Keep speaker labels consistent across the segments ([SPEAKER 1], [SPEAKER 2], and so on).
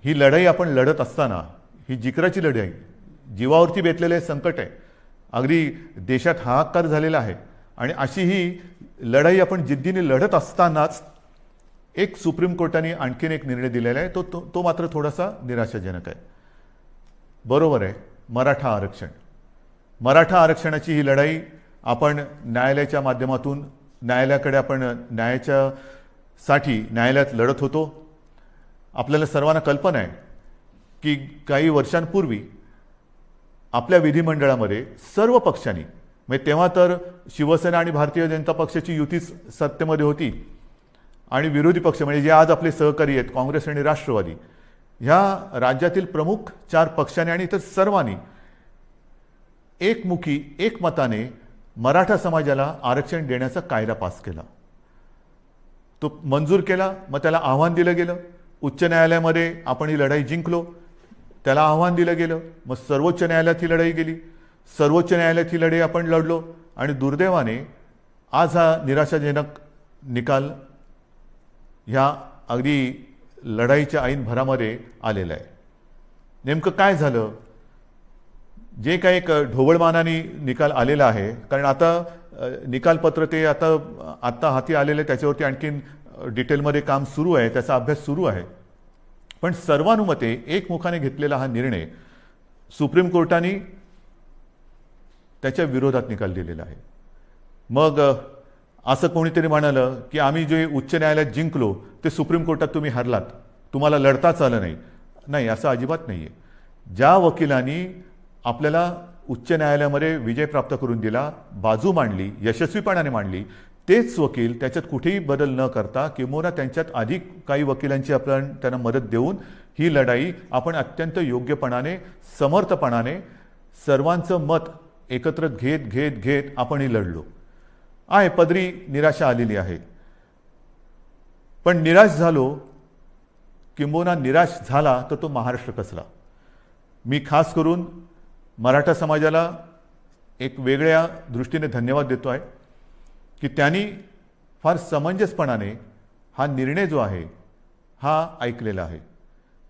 [SPEAKER 1] ही लढाई आपण लढत असताना ही जिकराची लढाई, जीवावरती बेतलेले संकट आहे, अगदी देशात हाहाकार झालेला आहे आणि अशी ही लढाई आपण जिद्दीने लढत असतानाच एक सुप्रीम कोर्टाने आणखीन एक निर्णय दिलेला आहे, तो मात्र थोडासा निराशाजनक आहे. बरोबर आहे, मराठा आरक्षण. मराठा आरक्षणाची ही लढाई आपण न्यायालयाच्या माध्यमातून न्यायालयाकडे आपण न्यायाच्यासाठी न्यायालयात लढत होतो. आपल्याला सर्वांना कल्पना आहे की काही वर्षांपूर्वी आपल्या विधिमंडळामध्ये सर्व पक्षांनी, म्हणजे तेव्हा तर शिवसेना आणि भारतीय जनता पक्षाची युतीच सत्तेमध्ये होती आणि विरोधी पक्ष म्हणजे जे आज आपले सहकारी आहेत काँग्रेस आणि राष्ट्रवादी, ह्या राज्यातील प्रमुख 4 पक्षांनी आणि इतर सर्वांनी एकमुखी एकमताने मराठा समाजाला आरक्षण देण्याचा कायदा पास केला. तो मंजूर केला. मग त्याला आव्हान दिलं गेलं. उच्च न्यायालयामध्ये आपण ही लढाई जिंकलो. त्याला आव्हान दिलं गेलं. मग सर्वोच्च न्यायालयात ही लढाई गेली. सर्वोच्च न्यायालयात ही लढाई आपण लढलो आणि दुर्दैवाने आज हा निराशाजनक निकाल ह्या अगदी लढाईच्या ऐन भरामध्ये आलेला आहे. नेमकं काय झालं? जे काही एक ढोबळमानाने निकाल आलेला आहे, कारण आता निकालपत्र ते आता हाती आलेलं आहे, त्याच्यावरती आणखीन डिटेलमध्ये काम सुरू आहे, त्याचा अभ्यास सुरू आहे. पण सर्वानुमते एकमुखाने घेतलेला हा निर्णय सुप्रीम कोर्टाने त्याच्या विरोधात निकाल दिलेला आहे. मग असं कोणीतरी म्हणालं की आम्ही जे उच्च न्यायालयात जिंकलो ते सुप्रीम कोर्टात तुम्ही हरलात, तुम्हाला लढताच आलं नाही. नाही, असं अजिबात नाही आहे. ज्या वकिलांनी आपल्याला उच्च न्यायालयामध्ये विजय प्राप्त करून दिला, बाजू मांडली, यशस्वीपणाने मांडली, तेच वकील त्याच्यात कुठेही बदल न करता किंवा त्यांच्यात अधिक काही वकिलांची आपण त्यांना मदत देऊन ही लढाई आपण अत्यंत योग्यपणाने समर्थपणाने सर्वांचं मत एकत्र घेत आपण ही लढलो आहे. पदरी निराशा आलेली आहे. पण निराश झालो किंबहुना निराश झाला तर तो महाराष्ट्र कसला. मी खास करून मराठा समाजाला एक वेगळ्या दृष्टीने धन्यवाद देतो आहे की त्यांनी फार समंजसपणाने हा निर्णय जो आहे हा ऐकलेला आहे.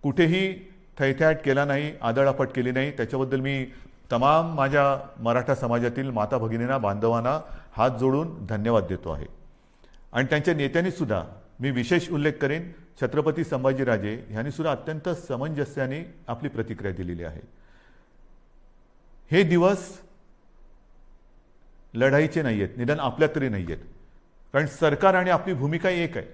[SPEAKER 1] कुठेही थैथयाट केला नाही, आदळआपट केली नाही. त्याच्याबद्दल मी तमाम माझ्या मराठा समाजातील माता भगिनींना, बांधवांना हात जोडून धन्यवाद देतो आहे. आणि त्यांच्या नेत्यांनी सुद्धा, मी विशेष उल्लेख करेन, छत्रपती संभाजीराजे यांनी सुद्धा अत्यंत समंजस्याने आपली प्रतिक्रिया दिलेली आहे. हे दिवस लढाईचे नाही आहेत, निदान आपल्या तरी नाही आहेत. कारण सरकार आणि आपली भूमिका एक आहे.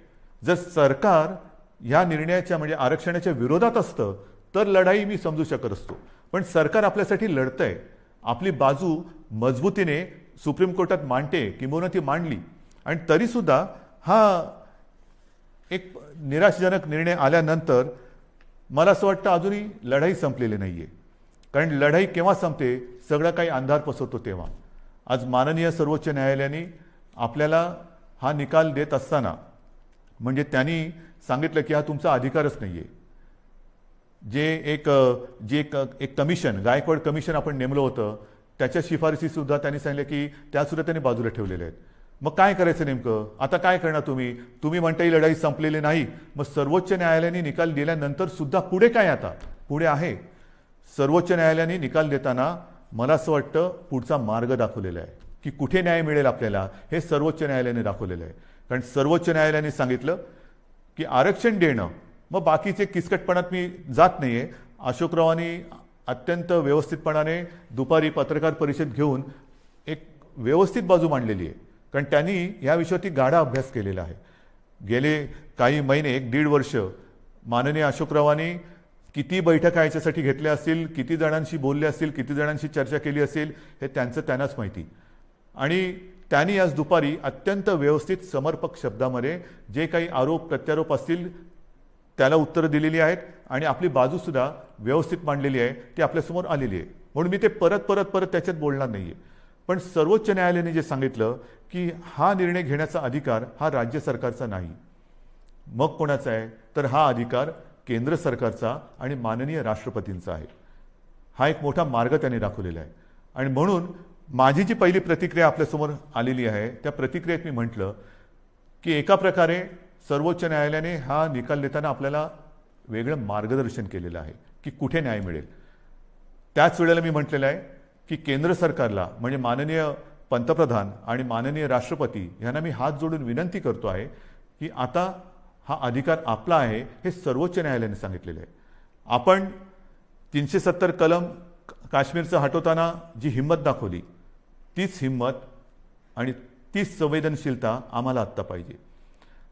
[SPEAKER 1] जर सरकार या निर्णयाच्या म्हणजे आरक्षणाच्या विरोधात असतं तर लढाई मी समजू शकत असतो. पण सरकार आपल्यासाठी लढतंय, आपली बाजू मजबूतीने सुप्रीम कोर्टात मांडते किंवा ती मांडली, आणि तरीसुद्धा हा एक निराशाजनक निर्णय आल्यानंतर मला असं वाटतं अजूनही लढाई संपलेली नाही आहे. कारण लढाई केव्हा संपते? सगळं काही अंधार पसरतो तेव्हा. आज माननीय सर्वोच्च न्यायालयाने आपल्याला हा निकाल देत असताना म्हणजे त्यांनी सांगितलं की हा तुमचा अधिकारच नाही आहे. जे एक कमिशन, गायकवाड कमिशन आपण नेमलं होतं, त्याच्या शिफारसीसुद्धा त्यांनी सांगितलं की त्यासुद्धा त्यांनी बाजूला ठेवलेल्या आहेत. मग काय करायचं नेमकं? आता काय करणार तुम्ही म्हणता ही लढाई संपलेली नाही. मग सर्वोच्च न्यायालयाने निकाल दिल्यानंतर सुद्धा पुढे काय? आता पुढे आहे. सर्वोच्च न्यायालयाने निकाल देताना मला असं वाटतं पुढचा मार्ग दाखवलेला आहे की कुठे न्याय मिळेल आपल्याला, हे सर्वोच्च न्यायालयाने दाखवलेलं आहे. कारण सर्वोच्च न्यायालयाने सांगितलं की आरक्षण देणं, मग बाकीचे किचकटपणात मी जात नाही आहे. अशोकरावांनी अत्यंत व्यवस्थितपणाने दुपारी पत्रकार परिषद घेऊन एक व्यवस्थित बाजू मांडलेली आहे. कारण त्यांनी या विषयावरती गाढा अभ्यास केलेला आहे. गेले काही महिने, 1-1.5 वर्ष माननीय अशोकरावांनी किती बैठका याच्यासाठी घेतल्या असतील, किती जणांशी बोलले असतील, किती जणांशी चर्चा केली असेल, हे त्यांनाच माहिती. आणि त्यांनी आज दुपारी अत्यंत व्यवस्थित समर्पक शब्दामध्ये जे काही आरोप प्रत्यारोप असतील त्याला उत्तरं दिलेली आहेत आणि आपली बाजूसुद्धा व्यवस्थित मांडलेली आहे, ती आपल्यासमोर आलेली आहे. म्हणून मी ते परत त्याच्यात बोलणार नाही आहे. पण सर्वोच्च न्यायालयाने जे सांगितलं की हा निर्णय घेण्याचा अधिकार हा राज्य सरकारचा नाही, मग कोणाचा आहे? तर हा अधिकार केंद्र सरकारचा आणि माननीय राष्ट्रपतींचा आहे. हा एक मोठा मार्ग त्यांनी दाखवलेला आहे. आणि म्हणून माझी जी पहिली प्रतिक्रिया आपल्यासमोर आलेली आहे त्या प्रतिक्रियेत मी म्हटलं की एका प्रकारे सर्वोच्च न्यायालयाने हा निकाल देताना आपल्याला वेगळं मार्गदर्शन केलेलं आहे की कुठे न्याय मिळेल. त्याच वेळेला मी म्हटलेलं आहे की केंद्र सरकारला म्हणजे माननीय पंतप्रधान आणि माननीय राष्ट्रपती यांना मी हात जोडून विनंती करतो आहे की आता हा अधिकार आपला आहे हे सर्वोच्च न्यायालयाने सांगितलेलं आहे. आपण 370 कलम काश्मीरचं हटवताना जी हिंमत दाखवली तीच हिंमत आणि तीच संवेदनशीलता आम्हाला आत्ता पाहिजे.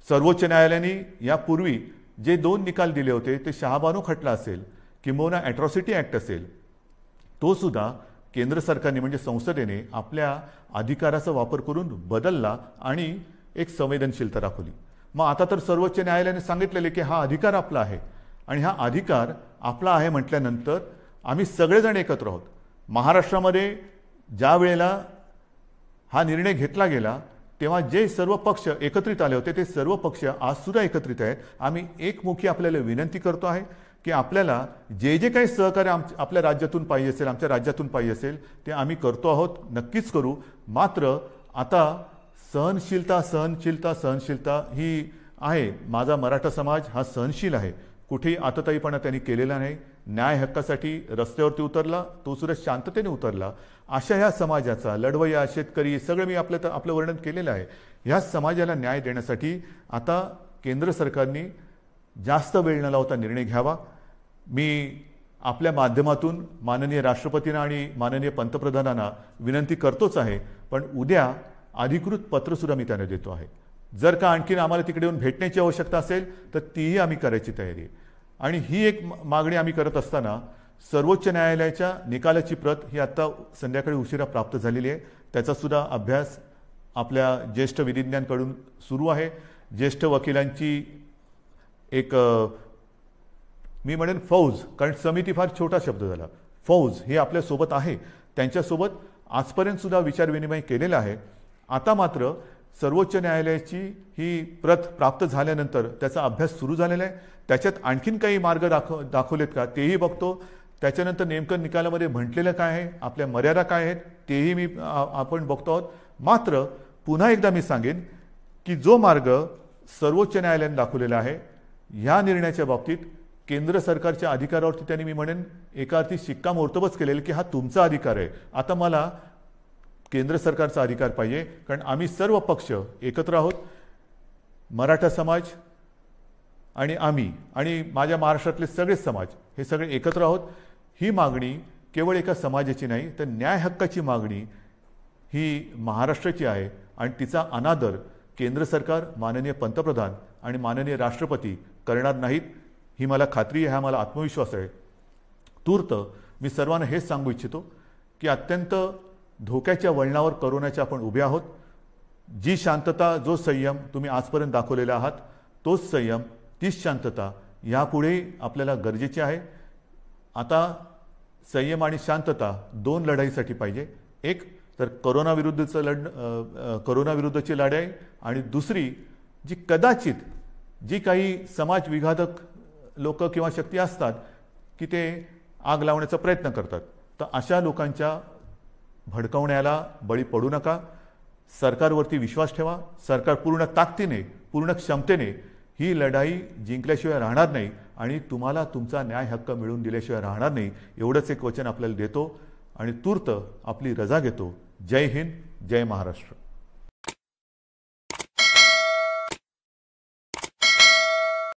[SPEAKER 1] सर्वोच्च न्यायालयाने यापूर्वी जे 2 निकाल दिले होते ते शहाबानो खटला असेल किंबहुना ॲट्रॉसिटी ॲक्ट असेल, तो सुद्धा केंद्र सरकारने म्हणजे संसदेने आपल्या अधिकाराचा वापर करून बदलला आणि एक संवेदनशीलता दाखवली. मग आता तर सर्वोच्च न्यायालयाने सांगितलेले की हा अधिकार आपला आहे आणि हा अधिकार आपला आहे म्हटल्यानंतर आम्ही सगळेजण एकत्र आहोत. महाराष्ट्रामध्ये ज्या वेळेला हा निर्णय घेतला गेला तेव्हा जे सर्व पक्ष एकत्रित आले होते ते सर्व पक्ष आज सुद्धा एकत्रित आहेत. आम्ही एकमुखी आपल्याला विनंती करतो आहे की आपल्याला जे जे काही सहकार्य आपल्या राज्यातून पाहिजे असेल, आमच्या राज्यातून पाहिजे असेल ते आम्ही करतो आहोत, नक्कीच करू. मात्र आता सहनशीलता सहनशीलता सहनशीलता ही आहे. माझा मराठा समाज हा सहनशील आहे. कुठेही आतताईपणा त्यांनी केलेला नाही. न्याय हक्कासाठी रस्त्यावरती उतरला, तो सुद्धा शांततेने उतरला. अशा ह्या समाजाचा लढवय्या शेतकरी सगळं मी आपलं वर्णन केलेलं आहे. ह्या समाजाला न्याय देण्यासाठी आता केंद्र सरकारने जास्त वेळ न लावता निर्णय घ्यावा. मी आपल्या माध्यमातून माननीय राष्ट्रपतींना आणि माननीय पंतप्रधानांना विनंती करतोच आहे, पण उद्या अधिकृत पत्र सुद्धा मी त्यांना देतो आहे. जर का आणखीन आम्हाला तिकडे येऊन भेटण्याची आवश्यकता असेल तर तीही आम्ही करायची तयारी आहे. आणि ही एक मागणी आम्ही करत असताना सर्वोच्च न्यायालयाच्या निकालाची प्रत ही आत्ता संध्याकाळी उशिरा प्राप्त झालेली आहे. त्याचा सुद्धा अभ्यास आपल्या ज्येष्ठ विधिज्ञांकडून सुरू आहे. ज्येष्ठ वकिलांची एक मी म्हणेन फौज, कारण समिती फार छोटा शब्द झाला, फौज हे आपल्यासोबत आहे. त्यांच्यासोबत आजपर्यंत सुद्धा विचारविनिमय केलेला आहे. आता मात्र सर्वोच्च न्यायालयाची ही प्रत प्राप्त झाल्यानंतर त्याचा अभ्यास सुरू झालेला आहे. त्याच्यात आणखीन काही मार्ग दाखवलेत का तेही बघतो. त्याच्यानंतर नेमकं निकालामध्ये म्हटलेलं काय आहे, आपल्या मर्यादा काय आहेत तेही आपण बघतो आहोत. मात्र पुन्हा एकदा मी सांगेन की जो मार्ग सर्वोच्च न्यायालयाने दाखवलेला आहे ह्या निर्णयाच्या बाबतीत केंद्र सरकारच्या अधिकारावरती त्यांनी मी म्हणेन एका अर्थी शिक्कामोर्तबच केलेलं की हा तुमचा अधिकार आहे. आता मला केंद्र सरकारचा अधिकार पाहिजे, कारण आम्ही सर्व पक्ष एकत्र आहोत. मराठा समाज आणि आम्ही आणि माझ्या महाराष्ट्रातले सगळे समाज हे सगळे एकत्र आहोत. ही मागणी केवळ एका समाजाची नाही तर न्याय हक्काची मागणी ही महाराष्ट्राची आहे आणि तिचा अनादर केंद्र सरकार, माननीय पंतप्रधान आणि माननीय राष्ट्रपती करणार नाहीत ही मला खात्री आहे, हा मला आत्मविश्वास आहे. तूर्त मी सर्वांना हेच सांगू इच्छितो की अत्यंत धोक्याच्या वळणावर कोरोनाच्या आपण उभे आहोत. जी शांतता, जो संयम तुम्ही आजपर्यंत दाखवलेला आहात तोच संयम, तीच शांतता यापुढे आपल्याला गरजेची आहे. आता संयम आणि शांतता 2 लढाईसाठी पाहिजे. एक तर कोरोनाविरुद्धची लढाई आणि दुसरी जी कदाचित जी काही समाज विघातक लोक किंवा शक्ती असतात की ते आग लावण्याचा प्रयत्न करतात, तर अशा लोकांच्या भडकवण्याला बळी पडू नका. सरकारवरती विश्वास ठेवा. सरकार पूर्ण ताकदीने, पूर्ण क्षमतेने ही लढाई जिंकल्याशिवाय राहणार नाही आणि तुम्हाला तुमचा न्याय हक्क मिळवून दिल्याशिवाय राहणार नाही. एवढंच एक वचन आपल्याला देतो आणि तूर्त आपली रजा घेतो. जय हिंद, जय महाराष्ट्र.